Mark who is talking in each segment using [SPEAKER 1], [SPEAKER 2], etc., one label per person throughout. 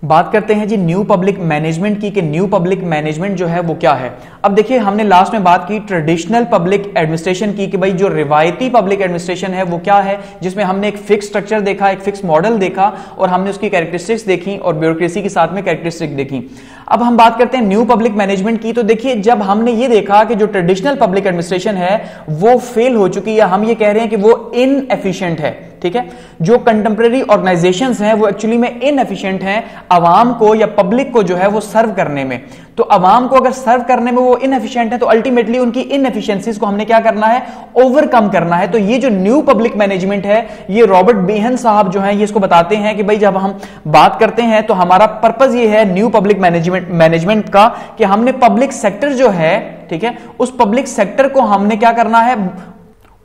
[SPEAKER 1] बात करते हैं जी न्यू पब्लिक मैनेजमेंट की कि न्यू पब्लिक मैनेजमेंट जो है वो क्या है। अब देखिए हमने लास्ट में बात की ट्रेडिशनल पब्लिक एडमिनिस्ट्रेशन की कि भाई जो रिवायती पब्लिक एडमिनिस्ट्रेशन है वो क्या है, जिसमें हमने एक फिक्स स्ट्रक्चर देखा, एक फिक्स मॉडल देखा और हमने उसकी कैरेक्टरिस्टिक्स देखी और ब्यूरोक्रेसी के साथ में कैरेक्टरिस्टिक देखी। अब हम बात करते हैं न्यू पब्लिक मैनेजमेंट की। तो देखिए जब हमने ये देखा कि जो ट्रेडिशनल पब्लिक एडमिनिस्ट्रेशन है वो फेल हो चुकी है, हम ये कह रहे हैं कि वो इनएफिशिएंट है, ठीक है। जो कंटेम्प्रेरी ऑर्गेनाइजेशंस हैं वो एक्चुअली में इनएफिशिएंट हैं आवाम को या पब्लिक को जो है वो सर्व करने में। तो आवाम को अगर सर्व करने में वो इनएफिशिएंट है तो अल्टीमेटली उनकी इनएफिशिएंसीज को हमने क्या करना है, ओवरकम करना है। तो ये जो न्यू पब्लिक मैनेजमेंट है ये रॉबर्ट बेहन साहब जो है ये इसको बताते हैं कि भाई जब हम बात करते हैं तो हमारा पर्पस ये है न्यू पब्लिक मैनेजमेंट का कि हमने पब्लिक सेक्टर जो है, ठीक है, उस पब्लिक सेक्टर को हमने क्या करना है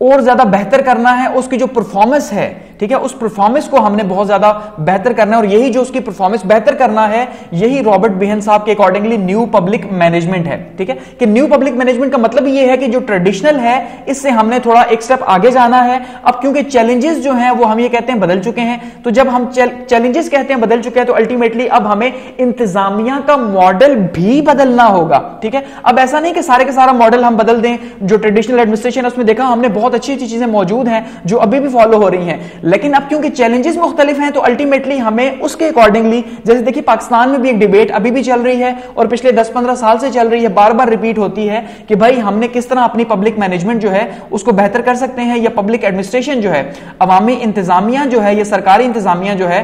[SPEAKER 1] और ज्यादा बेहतर करना है। उसकी जो परफॉर्मेंस है, ठीक है, उस परफॉर्मेंस को हमने बहुत ज्यादा बेहतर करना है और यही जो उसकी परफॉर्मेंस बेहतर करना है यही रॉबर्ट बेहन साहब के अकॉर्डिंगली न्यू पब्लिक मैनेजमेंट है, ठीक है। कि न्यू पब्लिक मैनेजमेंट का मतलब ये है कि जो ट्रेडिशनल है इससे हमने थोड़ा एक स्टेप आगे जाना है। अब क्योंकि चैलेंजेस जो हैं वो हम ये कहते हैं बदल चुके हैं, तो जब हम चैलेंजेस कहते हैं बदल चुके हैं तो अल्टीमेटली अब हमें इंतजामिया का मॉडल भी बदलना होगा, ठीक है। अब ऐसा नहीं कि सारे का सारा मॉडल हम बदल दें। जो ट्रेडिशनल एडमिनिस्ट्रेशन है उसमें देखा हमने बहुत अच्छी अच्छी चीजें मौजूद हैं जो अभी भी फॉलो हो रही हैं, लेकिन अब क्योंकि चैलेंजेस मुख्तलिफ हैं तो अल्टीमेटली हमें उसके अकॉर्डिंगली, जैसे देखिए पाकिस्तान में भी एक डिबेट अभी भी चल रही है और पिछले 10-15 साल से चल रही है, बार बार रिपीट होती है कि भाई हमने किस तरह अपनी पब्लिक मैनेजमेंट जो है उसको बेहतर कर सकते हैं या पब्लिक एडमिनिस्ट्रेशन जो है, अवामी इंतजामिया जो है, या सरकारी इंतजामिया जो है,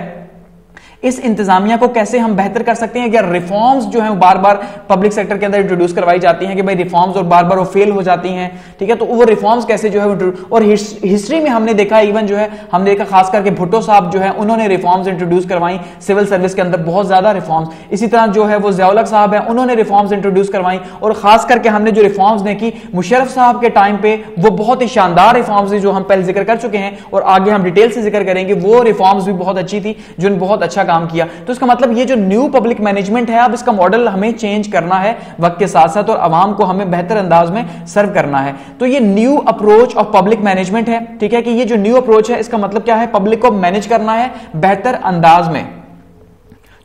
[SPEAKER 1] इस इंतजामिया को कैसे हम बेहतर कर सकते हैं। या रिफॉर्म्स जो हैं बार बार पब्लिक सेक्टर के अंदर इंट्रोड्यूस करवाई जाती हैं कि भाई रिफॉर्म्स और बार बार वो फेल हो जाती हैं, ठीक है। तो वो रिफॉर्म्स कैसे जो है, और हिस्ट्री में हमने देखा, इवन जो है हमने देखा खास करके भुट्टो साहब जो है उन्होंने रिफॉर्म्स इंट्रोड्यूस करवाई सिविल सर्विस के अंदर, बहुत ज्यादा रिफॉर्म्स। इसी तरह जो है वो ज़िया-उल-हक साहब है, उन्होंने रिफॉर्म्स इंट्रोड्यूस करवाई और खास करके हमने जो रिफॉर्म्स देखी मुशर्रफ साहब के टाइम पे वो बहुत ही शानदार रिफॉर्म्स जो हम पहले जिक्र कर चुके हैं और आगे हम डिटेल से जिक्र करेंगे, वो रिफॉर्म्स भी बहुत अच्छी थी जिन्होंने बहुत अच्छा काम किया। तो इसका मतलब ये जो न्यू पब्लिक मैनेजमेंट है अब इसका मॉडल हमें चेंज करना है वक्त के साथ साथ और आवाम को हमें बेहतर अंदाज में सर्व करना है। तो ये new approach of public management है, ठीक है, कि ये जो न्यू अप्रोच है इसका मतलब क्या है, पब्लिक को मैनेज करना है बेहतर अंदाज में।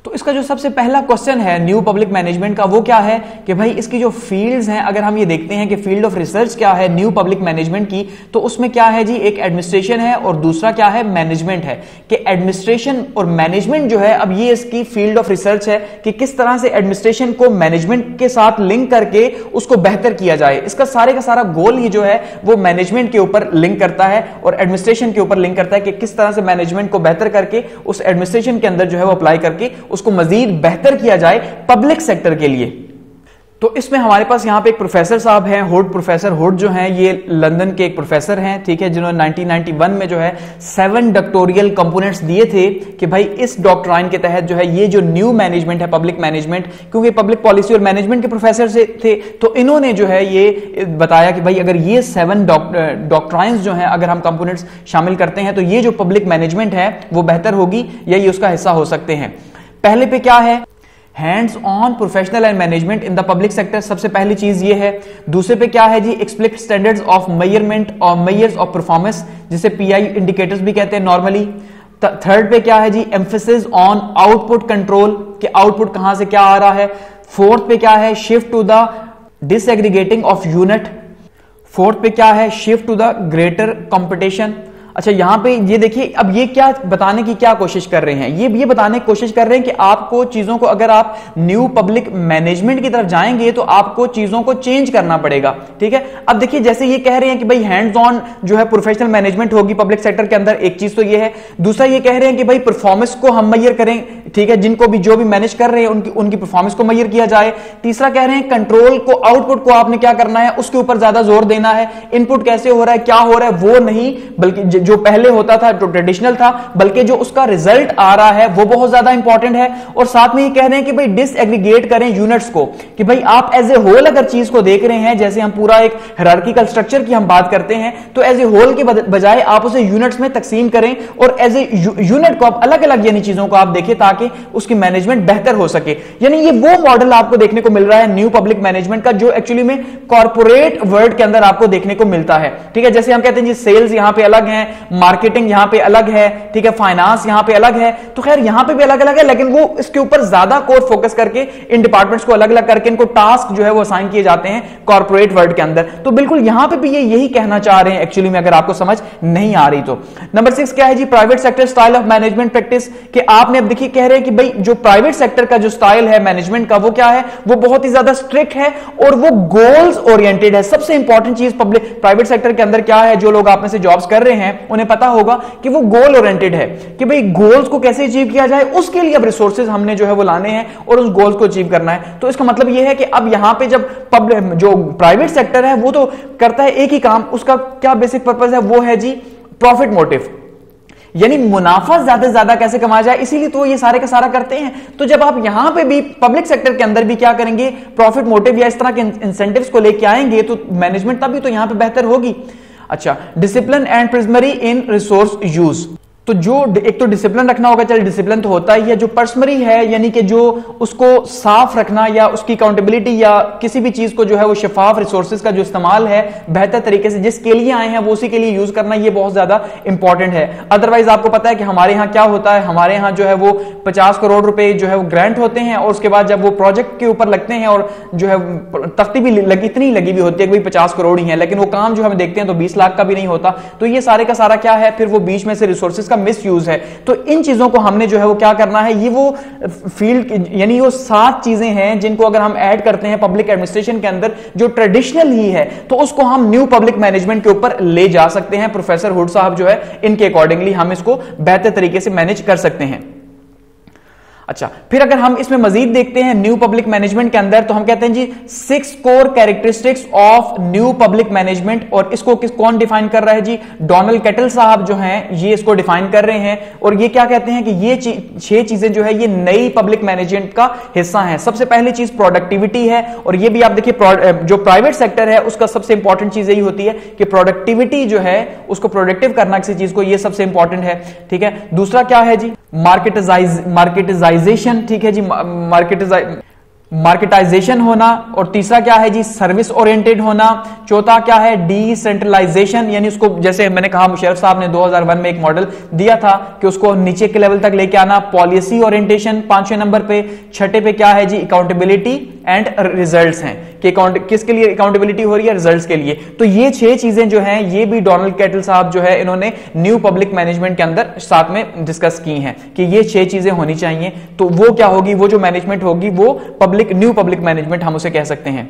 [SPEAKER 1] तो इसका जो सबसे पहला क्वेश्चन है न्यू पब्लिक मैनेजमेंट का वो क्या है कि भाई इसकी जो फील्ड्स हैं, अगर हम ये देखते हैं कि फील्ड ऑफ रिसर्च क्या है न्यू पब्लिक मैनेजमेंट की, तो उसमें क्या है जी, एक एडमिनिस्ट्रेशन है और दूसरा क्या है, मैनेजमेंट है। कि एडमिनिस्ट्रेशन और मैनेजमेंट जो है अब ये इसकी फील्ड ऑफ रिसर्च है कि किस तरह से एडमिनिस्ट्रेशन को मैनेजमेंट के साथ लिंक करके उसको बेहतर किया जाए। इसका सारे का सारा गोल ही जो है वो मैनेजमेंट के ऊपर लिंक करता है और एडमिनिस्ट्रेशन के ऊपर लिंक करता है कि किस तरह से मैनेजमेंट को बेहतर करके उस एडमिनिस्ट्रेशन के अंदर जो है वो अप्लाई करके उसको मजीद बेहतर किया जाए पब्लिक सेक्टर के लिए। तो इसमें हमारे पास यहां पे एक प्रोफेसर साहब हैं, हुड, प्रोफेसर हुड जो हैं ये लंदन के एक प्रोफेसर हैं, ठीक है, जिन्होंने 1991 में जो है 7 डॉक्टोरियल कंपोनेंट्स दिए थे कि भाई इस डॉक्ट्राइन के तहत जो है ये जो न्यू मैनेजमेंट है पब्लिक मैनेजमेंट, क्योंकि पब्लिक पॉलिसी और मैनेजमेंट के प्रोफेसर से थे तो इन्होंने जो है ये बताया कि भाई अगर ये 7 डॉक्ट्राइन्स जो है अगर हम कंपोनेंट्स शामिल करते हैं तो ये जो पब्लिक मैनेजमेंट है वो बेहतर होगी या ये उसका हिस्सा हो सकते हैं। पहले पे क्या है, hands on professional and management in the public sector, सबसे पहली चीज ये है। दूसरे पे क्या है जी, एक्सप्लिसिट स्टैंडर्ड्स ऑफ मेजरमेंट और मेजर्स ऑफ परफॉर्मेंस, जिसे पीआई इंडिकेटर्स भी कहते हैं नॉर्मली। थर्ड पे क्या है जी, एम्फेसिस ऑन आउटपुट कंट्रोल, कि आउटपुट कहां से क्या आ रहा है। फोर्थ पे क्या है, shift to the disaggregating of unit. Fourth पे क्या है, shift to the greater competition. अच्छा यहां पे ये देखिए अब ये क्या बताने की क्या कोशिश कर रहे हैं, ये बताने की कोशिश कर रहे हैं कि आपको चीजों को, अगर आप न्यू पब्लिक मैनेजमेंट की तरफ जाएंगे तो आपको चीजों को चेंज करना पड़ेगा, ठीक है। अब देखिए जैसे ये कह रहे हैं कि भाई हैंड्स ऑन जो है प्रोफेशनल मैनेजमेंट होगी पब्लिक सेक्टर के अंदर, एक चीज तो ये है। दूसरा ये कह रहे हैं कि भाई परफॉर्मेंस को हम मेजर करें, ठीक है, जिनको भी जो भी मैनेज कर रहे हैं उनकी परफॉर्मेंस को मेजर किया जाए। तीसरा कह रहे हैं कंट्रोल को, आउटपुट को आपने क्या करना है उसके ऊपर ज्यादा जोर देना है, इनपुट कैसे हो रहा है क्या हो रहा है वो नहीं, बल्कि जो पहले होता था जो ट्रेडिशनल था, बल्कि जो उसका रिजल्ट आ रहा है वो बहुत ज्यादा इंपॉर्टेंट है। और साथ में ये कह रहे हैं कि भाई डिसएग्रीगेट करें यूनिट्स को, कि भाई आप एज ए होल अगर चीज को देख रहे हैं, जैसे हम पूरा एक हायरार्किकल स्ट्रक्चर की हम बात करते हैं, तो एज ए होल के बजाय आप उसे यूनिट्स में तकसीम करें और एज ए यूनिट को आप अलग अलग यानी चीजों को आप देखें ताकि ताकि उसकी मैनेजमेंट बेहतर हो सके। यानी ये वो मॉडल आपको देखने को मिल रहा है न्यू पब्लिक मैनेजमेंट का, जो एक्चुअली में कॉर्पोरेट वर्ल्ड के अंदर आपको देखने को मिलता है। ठीक है, जैसे हम कहते हैं जी सेल्स यहां पे अलग है, मार्केटिंग यहां पे अलग है, ठीक है, फाइनेंस यहां पे अलग है, तो खैर यहां पे भी अलग अलग है, लेकिन वो इसके ऊपर ज्यादा कोर फोकस करके इन डिपार्टमेंट्स को अलग अलग करके इनको टास्क जो है वो असाइन किए जाते हैं कॉर्पोरेट वर्ल्ड के अंदर। तो बिल्कुल यहां पे भी ये यही कहना चाह रहे हैं एक्चुअली में, अगर आपको समझ नहीं आ रही तो। नंबर 6 क्या है जी, private sector style of management practice, कि आपने अब देखिए कह रहे हैं कि भाई जो प्राइवेट सेक्टर का जो स्टाइल है मैनेजमेंट का वो क्या है, वो बहुत ही ज्यादा स्ट्रिक्ट है और वो गोल्स ओरिएंटेड है। सबसे इंपॉर्टेंट चीज पब्लिक प्राइवेट सेक्टर के अंदर क्या है, जो लोग आप में से जॉब्स कर रहे हैं उन्हें पता होगा कि वो गोल ओरिएंटेड है, कि भाई गोल्स को कैसे अचीव किया जाए, उसके लिए अब रिसोर्सेज हमने जो है वो लाने हैं और उस गोल्स को अचीव करना है। तो इसका मतलब ये है कि अब यहां पे जब पब्लिक जो प्राइवेट सेक्टर है वो तो करता है एक ही काम, उसका क्या बेसिक पर्पस है, वो है जी प्रॉफिट मोटिव, यानी मुनाफा ज्यादा से ज्यादा कैसे कमाया जाए, इसीलिए तो ये सारे का सारा करते हैं। तो जब आप यहां पे भी पब्लिक सेक्टर के अंदर भी क्या करेंगे, प्रॉफिट मोटिव या इस तरह के इंसेंटिव्स को लेके आएंगे, तो मैनेजमेंट तभी तो यहां पे बेहतर होगी। अच्छा, discipline and parsimony in resource use, तो जो एक तो डिसिप्लिन रखना होगा, चल डिसिप्लिन तो होता ही है, जो पर्समरी है यानी कि जो उसको साफ रखना या उसकी अकाउंटेबिलिटी या किसी भी चीज को जो है वो शफाफ रिसोर्सेज का जो इस्तेमाल है बेहतर तरीके से जिसके लिए आए हैं वो उसी के लिए यूज करना, ये बहुत ज्यादा इंपॉर्टेंट है। अदरवाइज आपको पता है कि हमारे यहाँ क्या होता है, हमारे यहाँ जो है वो 50 करोड़ रुपए जो है वो ग्रांट होते हैं और उसके बाद जब वो प्रोजेक्ट के ऊपर लगते हैं और जो है तख्ती भी लगी, इतनी लगी भी होती है कि 50 करोड़ ही है, लेकिन वो काम जो हम देखते हैं तो 20 लाख का भी नहीं होता। तो ये सारे का सारा क्या है, फिर वो बीच में से रिसोर्सेज मिस यूज है। तो इन चीजों को हमने जो है वो क्या करना है, ये वो फील्ड यानी वो 7 चीजें हैं जिनको अगर हम ऐड करते हैं पब्लिक एडमिनिस्ट्रेशन के अंदर जो ट्रेडिशनल ही है, तो उसको हम न्यू पब्लिक मैनेजमेंट के ऊपर ले जा सकते हैं। प्रोफेसर हुड साहब जो है इनके अकॉर्डिंगली हम इसको बेहतर तरीके से मैनेज कर सकते हैं। अच्छा, फिर अगर हम इसमें मजीद देखते हैं न्यू पब्लिक मैनेजमेंट के अंदर, तो हम कहते हैं जी 6 core characteristics of new public management, और इसको कौन डिफाइन कर रहा है जी, डोनाल्ड कैटल साहब जो हैं ये इसको डिफाइन कर रहे हैं। और ये क्या कहते हैं कि ये 6 चीजें जो है ये नई पब्लिक मैनेजमेंट का हिस्सा है। सबसे पहली चीज प्रोडक्टिविटी है, और ये भी आप देखिए जो प्राइवेट सेक्टर है उसका सबसे इंपॉर्टेंट चीज यही होती है कि प्रोडक्टिविटी जो है उसको प्रोडक्टिव करना किसी चीज को, ये सबसे इंपॉर्टेंट है। ठीक है, दूसरा क्या है जी, मार्केटाइजेशन, ठीक है जी, मार्केटाइजेशन होना। और तीसरा क्या है जी, सर्विस ओरिएंटेड होना। चौथा क्या है, डिसेंट्रलाइजेशन, यानी उसको जैसे मैंने कहा मुशर्रफ साहब ने 2001 में एक मॉडल दिया था कि उसको नीचे के लेवल तक लेके आना। पॉलिसी ओरिएंटेशन 5वें नंबर पे। छठे पे क्या है जी, अकाउंटेबिलिटी एंड रिजल्ट्स हैं कि किसके लिए अकाउंटेबिलिटी हो रही है, रिजल्ट्स के लिए। तो ये 6 चीजें जो हैं ये भी डोनाल्ड कैटल साहब जो है इन्होंने न्यू पब्लिक मैनेजमेंट के अंदर साथ में डिस्कस की हैं कि ये 6 चीजें होनी चाहिए। तो वो क्या होगी, वो जो मैनेजमेंट होगी वो न्यू पब्लिक मैनेजमेंट हम उसे कह सकते हैं।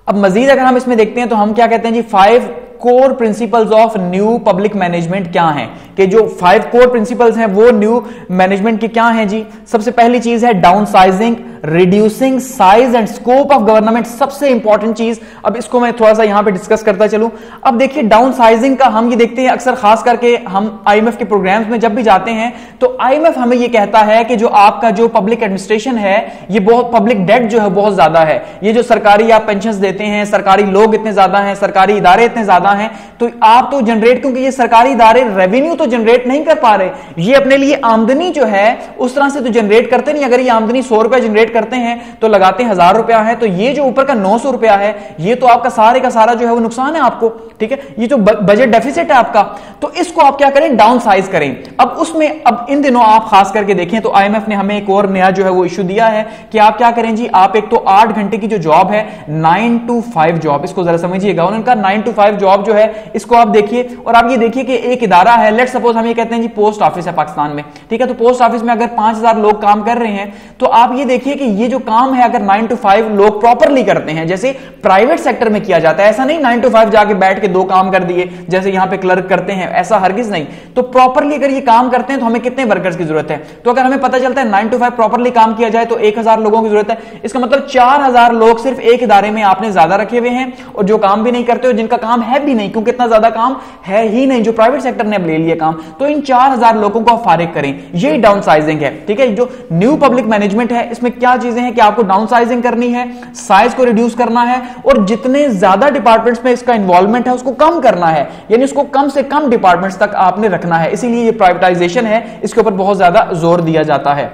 [SPEAKER 1] अब मजीद अगर हम इसमें देखते हैं तो हम क्या कहते हैं जी, 5 core principles of new public management क्या हैं, कि जो 5 कोर प्रिंसिपल्स हैं वो न्यू मैनेजमेंट के क्या हैं जी। सबसे पहली चीज है down sizing, reducing size and scope of government, सबसे इंपॉर्टेंट चीज। अब इसको मैं थोड़ा सा यहां पे डिस्कस करता चलूं। अब देखिए डाउन साइजिंग का हम ये देखते हैं अक्सर, खास करके हम आईएमएफ के प्रोग्राम्स में जब भी जाते हैं तो आईएमएफ हमें ये कहता है कि जो आपका जो पब्लिक एडमिनिस्ट्रेशन है ये बहुत, पब्लिक डेट जो है बहुत ज्यादा है। ये जो सरकारी आप पेंशन देते हैं, सरकारी लोग इतने ज्यादा हैं, सरकारी इदारे इतने ज्यादा हैं, तो आप तो जनरेट, क्योंकि ये सरकारी इदारे रेवेन्यू तो जनरेट नहीं कर पा रहे, ये अपने लिए आमदनी जो है उस तरह से तो जनरेट करते नहीं। अगर ये आमदनी 100 रुपया जनरेट करते हैं तो लगाते 1000 रुपया है, तो ये जो ऊपर का 900 रुपया है ये तो आपका सारे का सारा जो है वो नुकसान है आपको। ठीक है, ये जो बजट डेफिसिट है आपका, तो इसको आप क्या करें, डाउन साइज करें। अब उसमें अब इन दिनों आप खास करके देखें तो आईएमएफ ने हमें एक और नया जो है वो इशू दिया है कि आप क्या करें जी, आप एक तो 8 घंटे की जो जॉब है 9 to 5 जॉब, इसको जरा समझिएगा। उन्होंने कहा 9 to 5 जॉब जो है इसको आप देखिए, और आप ये देखिए कि एक इदारा है, लेट सपोज हम ये कहते हैं जी पोस्ट ऑफिस है पाकिस्तान में। ठीक है, तो पोस्ट ऑफिस में अगर 5000 लोग काम कर रहे हैं तो आप ये देखिए कि ये जो काम है अगर 9 to 5 लोग प्रॉपरली करते हैं जैसे प्राइवेट सेक्टर में किया जाता है, ऐसा नहीं 9 to 5 जाके बैठ के 2 काम कर दिए जैसे यहां पे क्लर्क करते हैं, ऐसा हरगिज नहीं। तो प्रॉपरली अगर ये काम करते हैं तो हमें कितने वर्कर्स की जरूरत है, तो अगर हमें पता चलता है 9 to 5 प्रॉपरली काम किया जाए तो 1000 लोगों की जरूरत है। इसका मतलब 4000 लोग सिर्फ एक इदारे में आपने ज्यादा रखे हुए हैं, और जो काम भी नहीं करते हो, जिनका काम है भी नहीं, क्योंकि इतना ज्यादा काम है ही नहीं, जो प्राइवेट सेक्टर ने अब ले लिया काम, तो इन 4000 लोगों को आप फारिग करें। यही डाउन साइजिंग है। ठीक है, जो न्यू पब्लिक मैनेजमेंट है इसमें क्या चीजें हैं कि आपको डाउन साइजिंग करनी है, साइज को रिड्यूस करना है, और जितने ज्यादा डिपार्टमेंट्स में इसका इन्वॉल्वमेंट है उसको कम करना है, यानी उसको कम से कम डिपार्टमेंट्स तक आपने रखना है। इसीलिए ये प्राइवेटाइजेशन है, इसके ऊपर बहुत ज्यादा जोर दिया जाता है।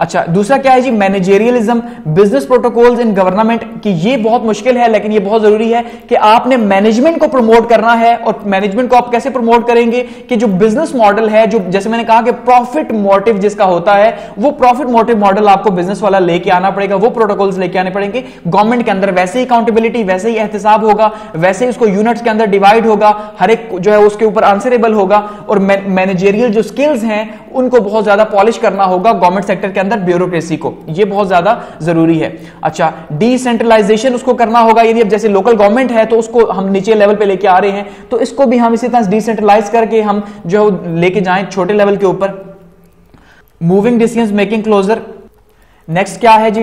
[SPEAKER 1] अच्छा, दूसरा क्या है जी, मैनेजेरियलिज्म, बिजनेस प्रोटोकॉल्स इन गवर्नमेंट, कि ये बहुत मुश्किल है लेकिन ये बहुत जरूरी है कि आपने मैनेजमेंट को प्रमोट करना है। और मैनेजमेंट को आप कैसे प्रमोट करेंगे कि जो बिजनेस मॉडल है, जो जैसे मैंने कहा कि प्रॉफिट मोटिव जिसका होता है, वो प्रॉफिट मोटिव मॉडल आपको बिजनेस वाला लेके आना पड़ेगा, वो प्रोटोकॉल्स लेके आने पड़ेंगे गवर्नमेंट के अंदर। वैसे ही अकाउंटेबिलिटी, वैसे ही एहतिसाब होगा, वैसे ही उसको यूनिट्स के अंदर डिवाइड होगा, हर एक जो है उसके ऊपर आंसरेबल होगा। और मैनेजेरियल जो स्किल्स हैं उनको बहुत ज्यादा पॉलिश करना होगा गवर्नमेंट सेक्टर के अंदर, ब्यूरोक्रेसी को, ये बहुत ज्यादा जरूरी है। अच्छा, डिसेंट्रलाइजेशन उसको करना होगा। यदि अब जैसे लोकल गवर्नमेंट है तो उसको हम नीचे लेवल पे लेके आ रहे हैं, तो इसको भी हम इसी तरह डिसेंट्रलाइज करके हम जो लेके जाएं छोटे लेवल के ऊपर। Moving decision making closure. Next क्या है जी,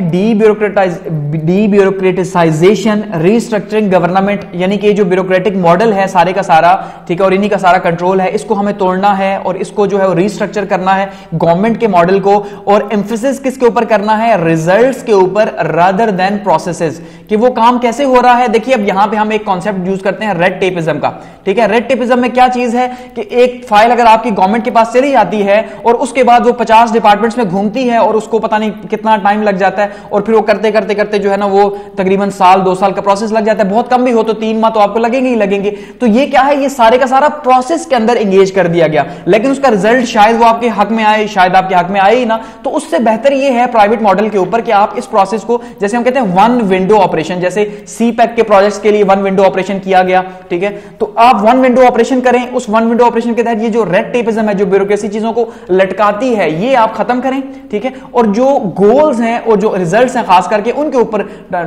[SPEAKER 1] डीब्यूरोक्रेटिसाइजेशन, रीस्ट्रक्चरिंग गवर्नमेंट, यानी कि जो ब्यूरोक्रेटिक मॉडल है सारे का सारा, ठीक है, और इन्हीं का सारा कंट्रोल है, इसको हमें तोड़ना है और इसको जो है रीस्ट्रक्चर करना है गवर्नमेंट के मॉडल को। और एम्फेसिस किसके ऊपर करना है, रिजल्ट्स के ऊपर रादर देन प्रोसेसेस, कि वो काम कैसे हो रहा है। देखिए अब यहां पे हम एक कॉन्सेप्ट यूज करते हैं रेड टेपिज्म का, ठीक है। रेड टेपिज्म में क्या चीज है कि एक फाइल अगर आपकी गवर्नमेंट के पास चली जाती है और उसके बाद वो 50 डिपार्टमेंट्स में घूमती है और उसको पता नहीं कितना टाइम लग जाता है, और फिर वो करते करते करते जो है ना वो तकरीबन साल 2 साल का प्रोसेस लग जाता है, बहुत कम भी हो तो 3 माह तो आपको लगेंगे ही लगेंगे। तो ये क्या है, ये सारे का सारा प्रोसेस के अंदर एंगेज कर दिया गया, लेकिन उसका रिजल्ट शायद वो आपके हक में आए, शायद आपके हक में आए ही ना। तो उससे बेहतर ये है प्राइवेट मॉडल के ऊपर कि आप इस प्रोसेस को, जैसे हम कहते हैं वन विंडो ऑपरेशन, जैसे सीपैक के प्रोजेक्ट्स के लिए वन विंडो ऑपरेशन किया गया, ठीक है, तो आप वन विंडो ऑपरेशन करें। उस वन विंडो ऑपरेशन के तहत ये जो रेड टेपिज्म है, जो ब्यूरोक्रेसी चीजों को लटकाती है, ये आप खत्म करें, ठीक है। और जो गोल्स हैं और जो रिजल्ट्स हैं खास करके उनके ऊपर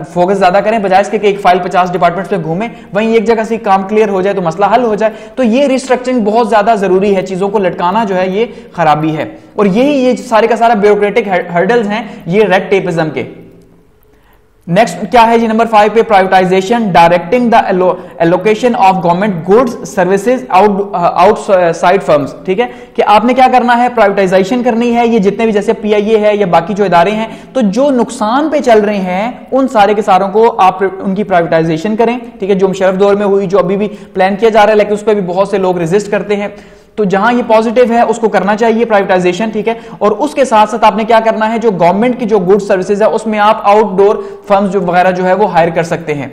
[SPEAKER 1] फोकस ज्यादा करें, बजाय इसके कि एक फाइल 50 डिपार्टमेंट्स में घूमे, वहीं एक जगह से काम क्लियर हो जाए तो मसला हल हो जाए। तो ये रिस्ट्रक्चरिंग बहुत ज्यादा जरूरी है, चीजों को लटकाना जो है ये खराबी है। और यही ये सारे का सारा ब्यूरोक्रेटिक हर्डल्स हैं ये रेड टेपिज्म के। नेक्स्ट क्या है जी, नंबर 5 पे, privatisation, directing the allocation of government goods services outside firms, ठीक है, कि आपने क्या करना है, प्राइवेटाइजेशन करनी है। ये जितने भी जैसे पीआईए है या बाकी जो इदारे हैं, तो जो नुकसान पे चल रहे हैं उन सारे के सारों को आप उनकी प्राइवेटाइजेशन करें, ठीक है। जो मुशर्रफ दौर में हुई, जो अभी भी प्लान किया जा रहा है, लेकिन उस पर भी बहुत से लोग रेजिस्ट करते हैं। तो जहां ये पॉजिटिव है उसको करना चाहिए प्राइवेटाइजेशन, ठीक है। और उसके साथ साथ आपने क्या करना है, जो गवर्नमेंट की जो गुड्स सर्विसेज है उसमें आप आउटडोर फर्म्स जो वगैरह जो है वो हायर कर सकते हैं।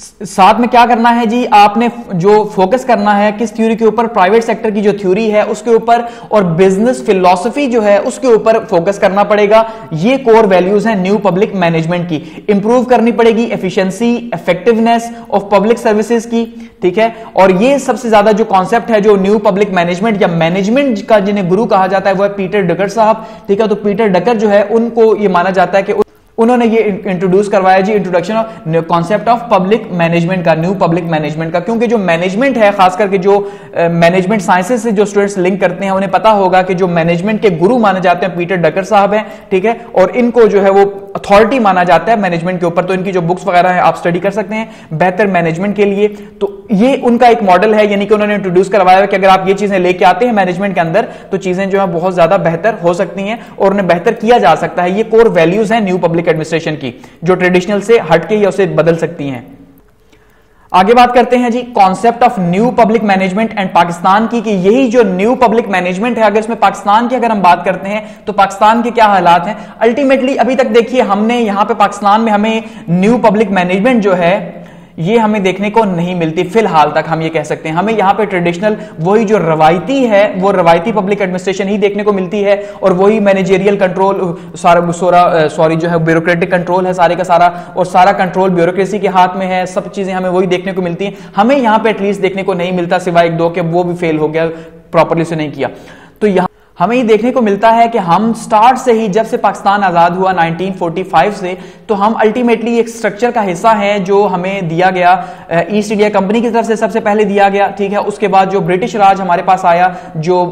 [SPEAKER 1] साथ में क्या करना है जी, आपने जो फोकस करना है किस थ्योरी के ऊपर, प्राइवेट सेक्टर की जो थ्योरी है उसके ऊपर, और बिजनेस फिलॉसफी जो है उसके ऊपर फोकस करना पड़ेगा। ये कोर वैल्यूज हैं न्यू पब्लिक मैनेजमेंट की। इंप्रूव करनी पड़ेगी efficiency, effectiveness of public services की, ठीक है। और ये सबसे ज्यादा जो कॉन्सेप्ट है जो न्यू पब्लिक मैनेजमेंट या मैनेजमेंट का जिन्हें गुरु कहा जाता है वो है पीटर डकर साहब, ठीक है। तो पीटर डकर जो है उनको ये माना जाता है कि उन्होंने ये इंट्रोड्यूस करवाया जी, introduction of concept of public management का, न्यू पब्लिक मैनेजमेंट का। क्योंकि जो मैनेजमेंट है, खास करके जो मैनेजमेंट साइंसेस से जो स्टूडेंट्स लिंक करते हैं उन्हें पता होगा कि जो मैनेजमेंट के गुरु माने जाते हैं पीटर डकर साहब हैं, ठीक है। और इनको जो है वो अथॉरिटी माना जाता है मैनेजमेंट के ऊपर। तो इनकी जो बुक्स वगैरह है आप स्टडी कर सकते हैं बेहतर मैनेजमेंट के लिए। तो ये उनका एक मॉडल है, यानी कि उन्होंने इंट्रोड्यूस करवाया कि अगर आप ये चीजें लेके आते हैं मैनेजमेंट के अंदर तो चीजें जो है बहुत ज्यादा बेहतर हो सकती हैं और उन्हें बेहतर किया जा सकता है। ये कोर वैल्यूज हैं न्यू पब्लिक एडमिनिस्ट्रेशन की, जो ट्रेडिशनल से हटके या उसे बदल सकती हैं। आगे बात करते हैं जी concept of new public management and Pakistan की, कि यही जो न्यू पब्लिक मैनेजमेंट है, अगर इसमें पाकिस्तान की अगर हम बात करते हैं तो पाकिस्तान के क्या हालात हैं। अल्टीमेटली अभी तक देखिए हमने यहां पे पाकिस्तान में हमें न्यू पब्लिक मैनेजमेंट जो है ये हमें देखने को नहीं मिलती फिलहाल तक, हम ये कह सकते हैं। हमें यहाँ पे ट्रेडिशनल वही जो रवायती है वो रवायती पब्लिक एडमिनिस्ट्रेशन ही देखने को मिलती है, और वही मैनेजेरियल कंट्रोल जो है ब्यूरोक्रेटिक कंट्रोल है सारे का सारा, और सारा कंट्रोल ब्यूरोक्रेसी के हाथ में है। सब चीजें हमें वही देखने को मिलती हैं। हमें यहाँ पे एटलीस्ट देखने को नहीं मिलता सिवाय एक दो के वो भी फेल हो गया, प्रॉपरली से नहीं किया। तो यहाँ हमें ये देखने को मिलता है कि हम स्टार्ट से ही, जब से पाकिस्तान आजाद हुआ 1945 से, तो हम अल्टीमेटली एक स्ट्रक्चर का हिस्सा हैं जो हमें दिया गया ईस्ट इंडिया कंपनी की तरफ से सबसे पहले दिया गया, ठीक है। उसके बाद जो ब्रिटिश राज हमारे पास आया, जो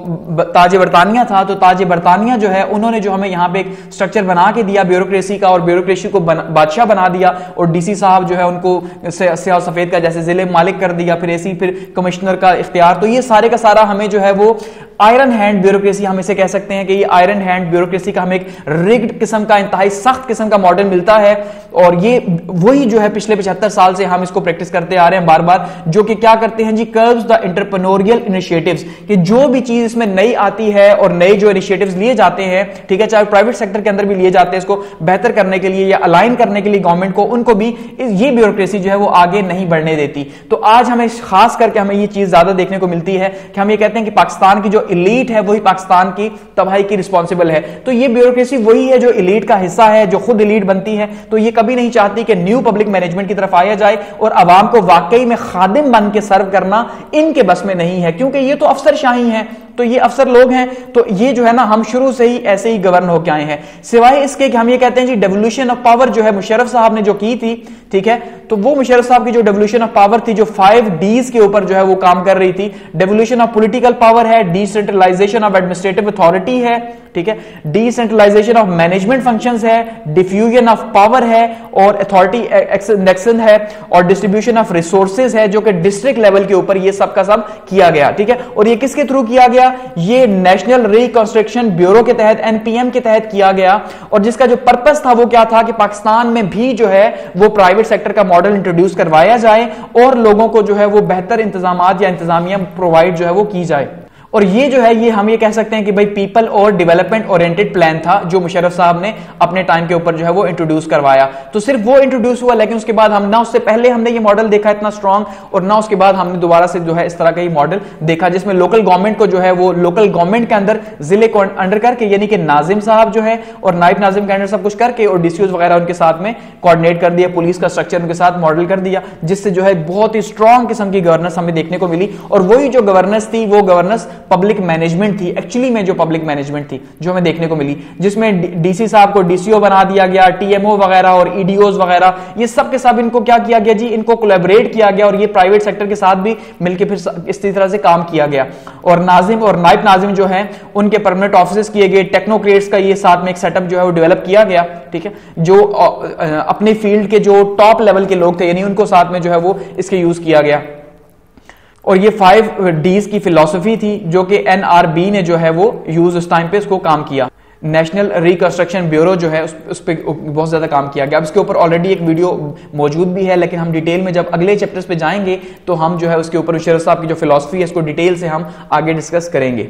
[SPEAKER 1] ताज बरतानिया था, तो ताज बरतानिया जो है उन्होंने जो हमें यहाँ पे एक स्ट्रक्चर बना के दिया ब्यूरोक्रेसी का, और ब्यूरोक्रेसी को बादशाह बना दिया, और डीसी साहब जो है उनको स्याह सफेद का जैसे जिले मालिक कर दिया, फिर ऐसी फिर कमिश्नर का इख्तियार। तो ये सारे का सारा हमें जो है वो आयरन हैंड ब्यूरोक्रेसी हम इसे कह सकते हैं कि ये आयरन हैंड ब्यूरोक्रेसी का हमें एक रिग्ड किस्म का, इंतहाई सख्त किस्म का मॉडल मिलता है। और ये वही जो है पिछले 75 साल से हम इसको प्रैक्टिस करते आ रहे हैं बार बार, जो कि क्या करते हैं जी, कर्व्स द एंटरप्रेन्योरियल इनिशिएटिव्स, कि जो भी चीज इसमें नई आती है और नए जो इनिशिएटिव्स लिए जाते हैं, ठीक है, चाहे प्राइवेट सेक्टर के अंदर भी लिए जाते हैं, इसको बेहतर करने के लिए या अलाइन करने के लिए गवर्नमेंट को, उनको भी ये ब्यूरोक्रेसी जो है वो आगे नहीं बढ़ने देती। तो आज हमें खास करके हमें ये चीज ज्यादा देखने को मिलती है कि हम ये कहते हैं कि पाकिस्तान की जो इलीट है वही पाकिस्तान की तबाही की रिस्पॉन्सिबल है। तो ये ब्यूरोक्रेसी वही है जो इलीट का हिस्सा है, जो खुद इलीट बनती है। तो ये कभी नहीं चाहती कि न्यू पब्लिक मैनेजमेंट की तरफ आया जाए, और आवाम को वाकई में खादिम बन के सर्व करना इनके बस में नहीं है, क्योंकि ये तो अफसरशाही है, तो ये अफसर लोग हैं। तो ये जो है ना, हम शुरू से ही ऐसे ही गवर्न होके आए हैं। सिवाय इसके कि हम ये कहते हैं जी डेवोल्यूशन ऑफ पावर जो है मुशर्रफ साहब ने जो की थी, ठीक है, तो वो मुशर्रफ साहब की जो डेवोल्यूशन ऑफ पावर थी, जो 5 Ds के ऊपर जो है वो काम कर रही थी। डेवोल्यूशन ऑफ पॉलिटिकल पावर है, डिसेंट्रलाइजेशन ऑफ एडमिनिस्ट्रेटिव अथॉरिटी है, ठीक है, डिसेंट्रलाइजेशन ऑफ मैनेजमेंट फंक्शंस है, डिफ्यूजन ऑफ पावर है, और अथॉरिटी एक्शन है, और डिस्ट्रीब्यूशन ऑफ रिसोर्सेज है, जो कि डिस्ट्रिक्ट लेवल के ऊपर ये सब का सब किया गया, ठीक है। और ये किसके थ्रू किया गया? ये नेशनल रिकंस्ट्रक्शन ब्यूरो के तहत, एनपीएम के तहत किया गया। और जिसका जो पर्पस था वो क्या था कि पाकिस्तान में भी जो है वो प्राइवेट सेक्टर का मॉडल इंट्रोड्यूस करवाया जाए और लोगों को जो है वो बेहतर इंतजामात या इंतजामिया प्रोवाइड जो है वो की जाए। और ये जो है ये हम ये कह सकते हैं कि भाई पीपल और डेवलपमेंट ओरिएंटेड प्लान था जो मुशर्रफ साहब ने अपने टाइम के ऊपर जो है वो इंट्रोड्यूस करवाया। तो सिर्फ वो इंट्रोड्यूस हुआ, लेकिन उसके बाद हम ना, उससे पहले हमने ये मॉडल देखा इतना स्ट्रांग, और ना उसके बाद हमने दोबारा से जो है इस तरह का ये मॉडल देखा जिसमें लोकल गवर्नमेंट को जो है वो लोकल गवर्नमेंट के अंदर जिले को अंडर करके, यानी कि नाजिम साहब जो है और नायब नाजिम के अंडर सब कुछ करके, और डीसीओज वगैरह उनके साथ में कोऑर्डिनेट कर दिया, पुलिस का स्ट्रक्चर उनके साथ मॉडल कर दिया, जिससे जो है बहुत ही स्ट्रांग किस्म की गवर्नेंस हमें देखने को मिली। और वही जो गवर्नेंस थी वो गवर्नेंस पब्लिक मैनेजमेंट थी, एक्चुअली में जो पब्लिक मैनेजमेंट थी जो हमें देखने को मिली, जिसमें डीसी साहब को डीसीओ बना दिया गया, टीएमओ वगैरह और ईडीओज वगैरह, ये सब के सब इनको क्या किया गया जी, इनको कोलैबोरेट किया गया, और ये प्राइवेट सेक्टर के साथ भी मिलकर फिर इसी तरह से काम किया गया। और नाजिम और नायब नाजिम जो है उनके परमानेंट ऑफिस किए गए, टेक्नोक्रेट्स का ये साथ में एक सेटअप जो है वो डेवलप किया गया, ठीक है, जो अपने फील्ड के जो टॉप लेवल के लोग थे, यानी उनको साथ में जो है वो इसके यूज किया गया। और ये 5 Ds की फिलॉसफी थी जो कि NRB ने जो है वो यूज उस टाइम पे इसको काम किया। नेशनल रिकंस्ट्रक्शन ब्यूरो जो है उस पर बहुत ज्यादा काम किया गया। अब इसके ऊपर ऑलरेडी एक वीडियो मौजूद भी है, लेकिन हम डिटेल में जब अगले चैप्टर्स पे जाएंगे तो हम जो है उसके ऊपर मुशर्रफ साहब की जो फिलॉसफी है इसको डिटेल से हम आगे डिस्कस करेंगे।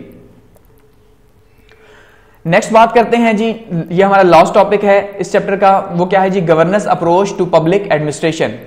[SPEAKER 1] नेक्स्ट बात करते हैं जी, ये हमारा लास्ट टॉपिक है इस चैप्टर का, वो क्या है जी, governance approach to public administration.